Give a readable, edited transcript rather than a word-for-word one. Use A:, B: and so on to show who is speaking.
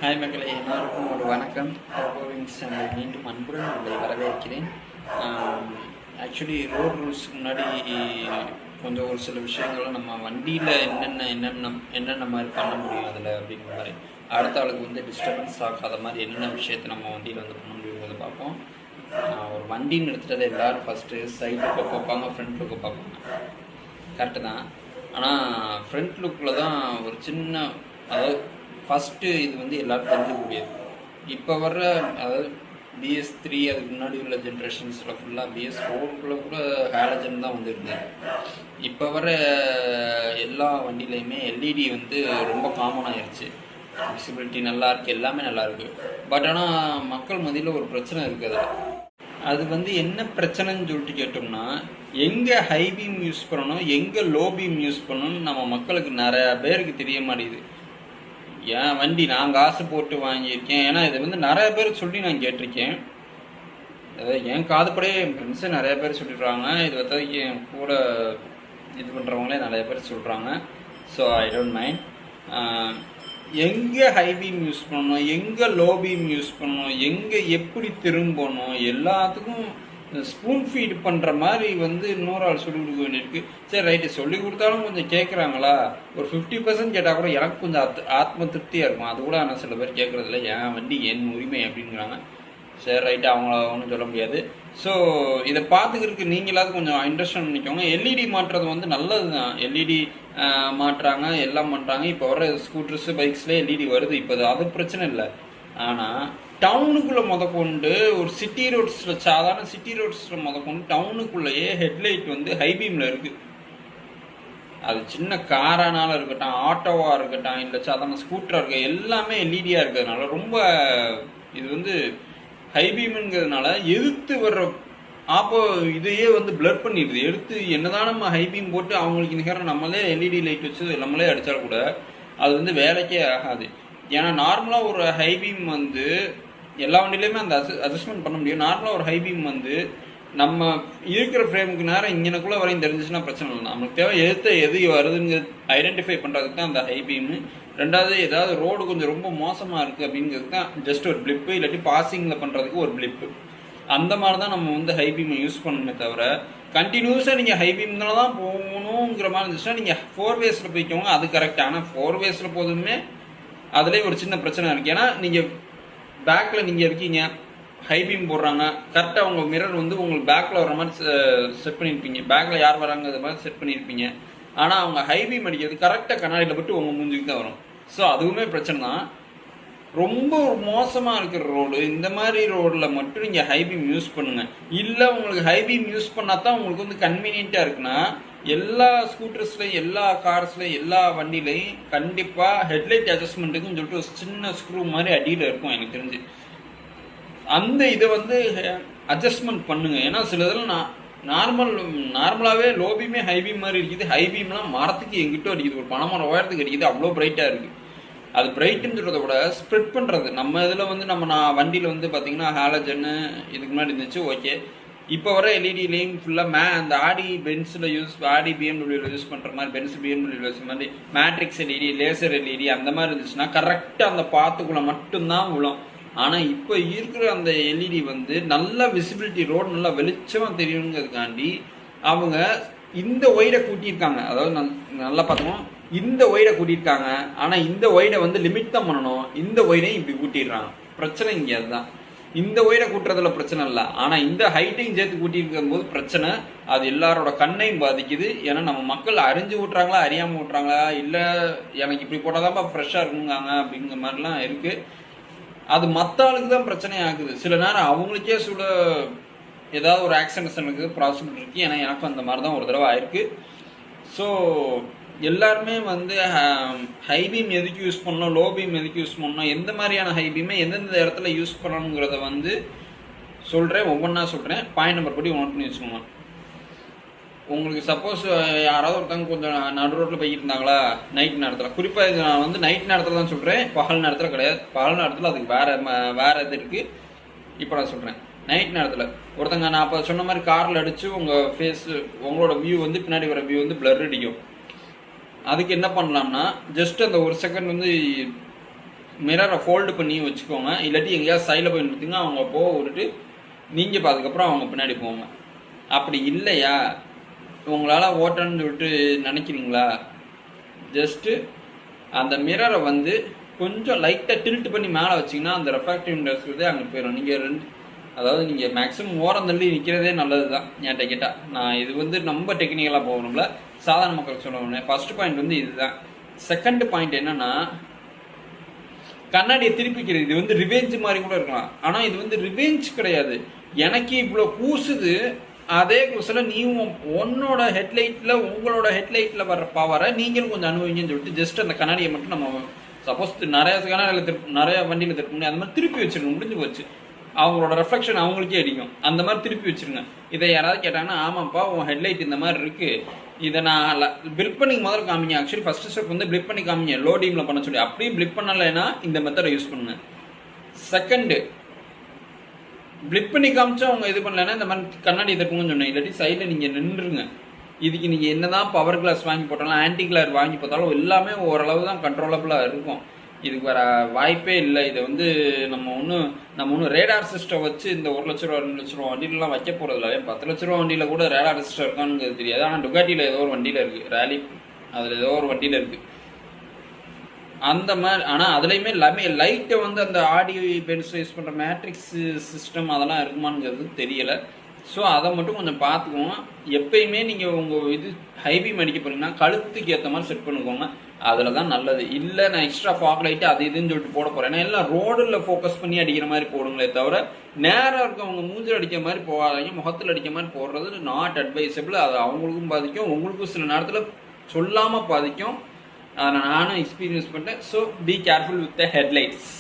A: Hi மக்களே, எல்லாருக்கும் ஒரு வணக்கம். கோவிங் சேனல் மீண்டும் அன்புடன் உங்களை வரவேற்கிறேன். ஆக்சுவலி ரோட் ரூல்ஸுக்கு முன்னாடி கொஞ்சம் ஒரு சில விஷயங்களும் நம்ம வண்டியில் என்னென்ன மாதிரி பண்ண முடியும் அதில் அப்படிங்கிற மாதிரி, அடுத்த ஆளுக்கு வந்து டிஸ்டர்பன்ஸ் ஆகாத மாதிரி என்னென்ன விஷயத்தை நம்ம வண்டியில் வந்து பண்ண முடியுங்கிறத பார்ப்போம். ஒரு வண்டின்னு எடுத்துகிட்டது எல்லோரும் ஃபஸ்ட்டு சைட் லுக்கை பார்ப்பாங்க, ஃப்ரண்ட் லுக்கை பார்ப்பாங்க. கரெக்டு தான். ஆனால் ஃப்ரண்ட் லுக்கில் தான் ஒரு சின்ன, அதாவது ஃபஸ்ட்டு இது வந்து எல்லோரும் தெரிஞ்சுக்கக்கூடியது. இப்போ வர்ற அதாவது BS3 அதுக்கு முன்னாடி உள்ள ஜென்ரேஷன்ஸில் ஃபுல்லாக BS4 கூட ஹாலஜன் தான் வந்துருது. இப்போ வர எல்லா வண்டியிலையுமே LED வந்து ரொம்ப காமன் ஆயிடுச்சு. விசிபிலிட்டி நல்லா இருக்குது, எல்லாமே நல்லா இருக்குது. பட் ஆனால் மக்கள் மத்தியில் ஒரு பிரச்சனை இருக்குது. அது வந்து என்ன பிரச்சனைன்னு சொல்லிட்டு கேட்டோம்னா, எங்கே ஹை பீம் யூஸ் பண்ணணும், எங்கே லோ பீம் யூஸ் பண்ணணும்னு நம்ம மக்களுக்கு நிறையா பேருக்கு தெரிய மாட்டேங்குது. என் வண்டி நான் காசு போட்டு வாங்கியிருக்கேன். ஏன்னா இதை வந்து நிறைய பேர் சொல்லி நான் கேட்டிருக்கேன். அதாவது என் காதுப்படையே என் ஃப்ரெண்ட்ஸு நிறைய பேர் சொல்லிடுறாங்க. இது வந்து என் கூட இது பண்ணுறவங்களே நிறைய பேர் சொல்கிறாங்க. So I don't mind. எங்கே ஹை பீம் யூஸ் பண்ணணும், எங்கே லோ பீம் யூஸ் பண்ணணும், எங்கே எப்படி திரும்பணும், எல்லாத்துக்கும் ஸ்பூன் ஃபீட் பண்ணுற மாதிரி வந்து இன்னொரு ஆள் சொல்லிக் கொடுக்க வேண்டியிருக்கு. சரி ரைட்டு, சொல்லி கொடுத்தாலும் கொஞ்சம் கேட்குறாங்களா? ஒரு 50% கேட்டால் கூட எனக்கு கொஞ்சம் ஆத்ம திருப்தியாக இருக்கும். அது கூட ஆனால் சில பேர் கேட்குறதில்ல. என் வண்டி என் உரிமை அப்படிங்கிறாங்க. சரி ரைட்டு, அவங்கள ஒன்றும் சொல்ல முடியாது. ஸோ இதை பார்த்துக்கிறதுக்கு நீங்களாவது கொஞ்சம் இன்ட்ரெஸ்ட் பண்ணிக்கோங்க. LED மாட்டுறது வந்து நல்லது தான். LED மாட்டுறாங்க, எல்லாம் பண்ணுறாங்க. இப்போ வர ஸ்கூட்டர்ஸு பைக்ஸ்லேயே LED வருது. இப்போ அது பிரச்சனை இல்லை. ஆனால் டவுனுக்குள்ளே முதற்கொண்டு ஒரு சிட்டி ரோட்ஸில், சாதாரண சிட்டி ரோட்ஸில் முதற்கொண்டு டவுனுக்குள்ளேயே ஹெட்லைட் வந்து ஹை பீமில் இருக்குது. அது சின்ன காரானாலும் இருக்கட்டும், ஆட்டோவாக இருக்கட்டும், இல்லை சாதாரண ஸ்கூட்டராக இருக்க, எல்லாமே எல்இடியாக இருக்கிறதுனால ரொம்ப இது வந்து ஹை பீமுங்கிறதுனால எதிர்த்து வர்ற இதையே வந்து பிளர் பண்ணிடுது. எடுத்து என்னதான் நம்ம ஹை பீம் போட்டு அவங்களுக்கு நிகரம் நம்மளே LED லைட் வச்சு நம்மளே அடித்தாலும் கூட அது வந்து வேலைக்கே ஆகாது. ஏன்னா நார்மலாக ஒரு ஹை பீம் வந்து எல்லா வண்டியிலையுமே அந்த அட்ஜஸ்ட்மெண்ட் பண்ண முடியும். நார்மலாக ஒரு ஹை பீம் வந்து நம்ம இருக்கிற ஃப்ரேமுக்கு நேரம் இங்கனக்குள்ளே வரையும் தெரிஞ்சிச்சுன்னா பிரச்சனை இல்லை. நமக்கு தேவை எது வருதுங்க ஐடென்டிஃபை பண்ணுறதுக்கு தான் அந்த ஹை பீமு. ரெண்டாவது, ஏதாவது ரோடு கொஞ்சம் ரொம்ப மோசமாக இருக்குது அப்படிங்கிறதுக்கு தான் ஜஸ்ட் ஒரு பிளிப்பு, இல்லாட்டி பாசிங்கில் பண்ணுறதுக்கு ஒரு பிளிப்பு. அந்த மாதிரி தான் நம்ம வந்து ஹை பீமை யூஸ் பண்ணணுமே தவிர, கண்டினியூஸாக நீங்கள் ஹை பீம்ல தான் போகணுங்கிற மாதிரி இருந்துச்சுன்னா நீங்கள் 4 வேஸில் போய்க்கோங்க, அது கரெக்ட். ஆனால் 4 வேஸில் போதுமே அதுலேயே ஒரு சின்ன பிரச்சனை இருக்குது. ஏன்னா நீங்கள் பேக்கில் நீங்கள் இருக்கீங்க, ஹை பீம் போடுறாங்க, கரெக்டாக உங்கள் மிரர் வந்து உங்களுக்கு பேக்கில் வர மாதிரி செட் பண்ணியிருப்பீங்க. பேக்கில் யார் வராங்க அது மாதிரி செட் பண்ணியிருப்பீங்க. ஆனால் அவங்க ஹை பீம் அடிக்கிறது கரெக்டாக கண்ணாடியில் பட்டு உங்கள் மூஞ்சுக்கு தான் வரும். ஸோ அதுவுமே பிரச்சனை தான். ரொம்ப மோசமாக இருக்கிற ரோடு, இந்த மாதிரி ரோடில் மட்டும் நீங்கள் ஹை பீம் யூஸ் பண்ணுங்கள். இல்லை உங்களுக்கு ஹை பீம் யூஸ் பண்ணால் தான் உங்களுக்கு வந்து கன்வீனியண்ட்டாக இருக்குன்னா, எல்லா ஸ்கூட்டர்ஸ்லையும், எல்லா கார்ஸ்லையும், எல்லா வண்டியிலையும் கண்டிப்பாக ஹெட்லைட் அட்ஜஸ்ட்மெண்ட்டுக்குன்னு சொல்லிட்டு ஒரு சின்ன ஸ்க்ரூ மாதிரி அடியில் இருக்கும் எனக்கு தெரிஞ்சு. அந்த இதை வந்து அட்ஜஸ்ட்மெண்ட் பண்ணுங்கள். ஏன்னா சில இதில் நார்மலாகவே லோ பீமே ஹை பீம் மாதிரி இருக்குது. ஹை பீம்லாம் மரத்துக்கு எங்கிட்ட அடிக்குது, ஒரு பனைமரம் உயரத்துக்கு அடிக்குது, அவ்வளோ பிரைட்டாக இருக்குது. அது பிரைட்டுன்னு சொல்கிறத விட ஸ்ப்ரெட் பண்ணுறது. நம்ம இதில் வந்து நான் வண்டியில் வந்து பார்த்திங்கன்னா ஹாலஜன்னு இதுக்கு முன்னாடி இருந்துச்சு, ஓகே. இப்போ வர எல்இடிலையும் ஃபுல்லாக அந்த ஆடி பென்ஸில் ஆடி BMW யூஸ் பண்ணுற மாதிரி, பென்ஸ் BMW யூஸ் மாதிரி மேட்ரிக்ஸ் LED, லேசர் LED அந்த மாதிரி இருந்துச்சுன்னா கரெக்டாக அந்த பாத்துக்குள்ளே மட்டும்தான் விழும். ஆனால் இப்போ இருக்கிற அந்த LED வந்து நல்ல விசிபிலிட்டி, ரோடு நல்லா வெளிச்சமாக தெரியணுங்கிறதுக்காண்டி அவங்க இந்த ஒய்டை கூட்டியிருக்காங்க. அதாவது நல்லா பார்த்தோம், இந்த ஒய்டை கூட்டியிருக்காங்க. ஆனால் இந்த ஒய்டை வந்து லிமிட் தான் பண்ணணும், இந்த ஒய்டையும் இப்படி கூட்டிடுறாங்க. பிரச்சனை இங்கே அதுதான். இந்த ஒய்டை கூட்டுறதுல பிரச்சனை இல்லை, ஆனால் இந்த ஹைட்டையும் சேர்த்து கூட்டியிருக்கும் போது பிரச்சனை. அது எல்லாரோட கண்ணையும் பாதிக்குது. ஏன்னா நம்ம மக்கள் அறிஞ்சு விட்றாங்களா, அறியாமல் விட்றாங்களா, இல்லை எனக்கு இப்படி போட்டால் தான்ப்பா ஃப்ரெஷ்ஷாக இருக்குங்காங்க அப்படிங்கிற மாதிரிலாம் இருக்குது. அது மற்ற ஆளுக்கு தான் பிரச்சனை ஆகுது. சில நேரம் அவங்களுக்கே ஏதாவது ஒரு ஆக்சிடென்ட்ஸ் எனக்கு பாசிபிள் இருக்குது. ஏன்னா எனக்கும் அந்த மாதிரி தான் ஒரு தடவை ஆயிருக்கு. ஸோ எல்லாருமே வந்து ஹை பீம் எதுக்கு யூஸ் பண்ணணும், லோ பீம் எதுக்கு யூஸ் பண்ணணும், எந்த மாதிரியான ஹை பீமை எந்தெந்த இடத்துல யூஸ் பண்ணணுங்கிறத வந்து சொல்கிறேன், ஒவ்வொன்றா சொல்கிறேன். பாயிண்ட் நம்பர் படி நோட் பண்ணி வச்சுக்கோங்க. உங்களுக்கு சப்போஸ் யாராவது ஒருத்தவங்க கொஞ்சம் நடு ரோட்டில் போய்கிட்டு இருந்தாங்களா நைட் நேரத்தில், குறிப்பாக இது நான் வந்து நைட் நேரத்தில் தான் சொல்கிறேன், பகல் நேரத்தில் கிடையாது. பகல் நேரத்தில் அதுக்கு வேறு இது இருக்குது. இப்போ நான் சொல்கிறேன் நைட் நேரத்தில் ஒருத்தங்க, நான் அப்போ சொன்ன மாதிரி காரில் அடித்து உங்கள் ஃபேஸு, உங்களோட வியூ வந்து பின்னாடி வர வியூ வந்து பிளர் அடிக்கும். அதுக்கு என்ன பண்ணலாம்னா, ஜஸ்ட் அந்த ஒரு செகண்ட் வந்து மிரரை ஃபோல்டு பண்ணி வச்சுக்கோங்க. இல்லாட்டி எங்கேயாவது சைடில் போய் நிறுத்துங்க, அவங்க போக விட்டுட்டு நீங்கள் அதுக்கப்புறம் அவங்க பின்னாடி போங்க. அப்படி இல்லையா உங்களால் ஓட்டணும்னு சொல்லிட்டு நினைக்கிறீங்களா, ஜஸ்ட்டு அந்த மிரரை வந்து கொஞ்சம் லைட்டாக டில்ட் பண்ணி மேலே வச்சிங்கன்னா அந்த ரெஃப்ராக்டிவ் இண்டெக்ஸ் அங்கே போயிடும். நீங்கள் அதாவது நீங்கள் மேக்ஸிமம் ஓரம் தள்ளி நிற்கிறதே நல்லது தான் என்கிட்ட கேட்டால். நான் இது வந்து ரொம்ப டெக்னிக்கலாக போகணும்ல, சாதாரண மக்கள் சொல்லுவேன். ஃபர்ஸ்ட் பாயிண்ட் வந்து இதுதான். செகண்ட் பாயிண்ட் என்னன்னா, கண்ணாடியை திருப்பிக்கிறது. இது வந்து ரிவெஞ்ச் மாதிரி கூட இருக்கலாம், ஆனால் இது வந்து ரிவெஞ்ச் கிடையாது. எனக்கு இவ்வளோ கூசுது, அதே கூசில் நீ உன்னோட ஹெட்லைட்டில் உங்களோட ஹெட்லைட்டில் வர்ற பவரை நீங்களும் கொஞ்சம் அனுபவிங்கன்னு சொல்லிட்டு ஜஸ்ட் அந்த கண்ணாடியை மட்டும் நம்ம சப்போஸ் நிறைய வண்டியில் திருப்ப முடியும், அந்த மாதிரி திருப்பி வச்சிருக்கணும். முடிஞ்சு போச்சு. அவங்களோட ரெஃப்ளெக்ஷன் அவங்களுக்கே அடிக்கும். அந்த மாதிரி திருப்பி வச்சிருங்க. இதை யாராவது கேட்டாங்கன்னா, ஆமாப்பா உன் ஹெட்லைட் இந்த மாதிரி இருக்கு, இதை நான் பிளிப் பண்ணி முதல்ல காமிங்க. ஆக்சுவலி ஃபர்ஸ்ட் ஸ்டெப் வந்து பிளிப் பண்ணி காமிங்க, லோடிங்கில் பண்ண சொல்லி. அப்படியே பிளிப் பண்ணலைன்னா இந்த மெத்தடை யூஸ் பண்ணுங்க. செகண்டு, பிளிப் பண்ணி காமிச்சா அவங்க இது பண்ணலைன்னா இந்த மாதிரி கண்ணாடி எதிர்ப்புங்கன்னு சொன்னேன். இல்லாட்டி சைடில் நீங்கள் நின்றுருங்க. இதுக்கு நீங்கள் என்னதான் பவர் கிளாஸ் வாங்கி போட்டாலும் ஆன்டி கிளார் வாங்கி போட்டாலும் எல்லாமே ஓரளவு தான் கண்ட்ரோலபிளாக இருக்கும். இதுக்கு வேற வாய்ப்பே இல்லை. இதை வந்து நம்ம ஒன்றும் ரேடார் சிஸ்டம் வச்சு இந்த 1 லட்ச ரூபா 2 லட்ச ரூபா வண்டியிலலாம் வைக்க போகிறதில்ல. 10 லட்ச ரூபா வண்டியில் கூட ரேடார் சிஸ்டம் இருக்கான்னு தெரியாது. ஆனால் டுகாட்டியில் ஏதோ ஒரு வண்டியில் இருக்குது, ரேலி அதில் ஏதோ ஒரு வண்டியில் இருக்குது அந்த மாதிரி. ஆனால் அதுலேயுமே எல்லாமே லைட்டை வந்து அந்த ஆடியோ பென்சிலைஸ் பண்ணுற மேட்ரிக்ஸ் சிஸ்டம் அதெல்லாம் இருக்குமாங்கிறது தெரியலை. ஸோ அதை மட்டும் கொஞ்சம் பார்த்துக்கோங்க. எப்பயுமே நீங்கள் உங்கள் இது ஹைபீம் அடிக்க போனீங்கன்னா கழுத்துக்கு ஏற்ற மாதிரி செட் பண்ணிக்கோங்க. அதில் தான் நல்லது. இல்லை நான் எக்ஸ்ட்ரா ஃபாக் லைட்டு அது இதுன்னு சொல்லிட்டு போட போகிறேன். ஏன்னா எல்லாம் ரோடில் ஃபோக்கஸ் பண்ணி அடிக்கிற மாதிரி போடுங்களே தவிர நேராக இருக்கவங்க மூஞ்சில் அடிக்கிற மாதிரி போகாதீங்க, முகத்தில் அடிக்கிற மாதிரி போடுறது நாட் அட்வைசபிள். அது அவங்களுக்கும் பாதிக்கும், உங்களுக்கும் சில நேரத்தில் சொல்லாமல் பாதிக்கும். அதை நானும் எக்ஸ்பீரியன்ஸ் பண்ணிட்டேன். So be careful with the headlights.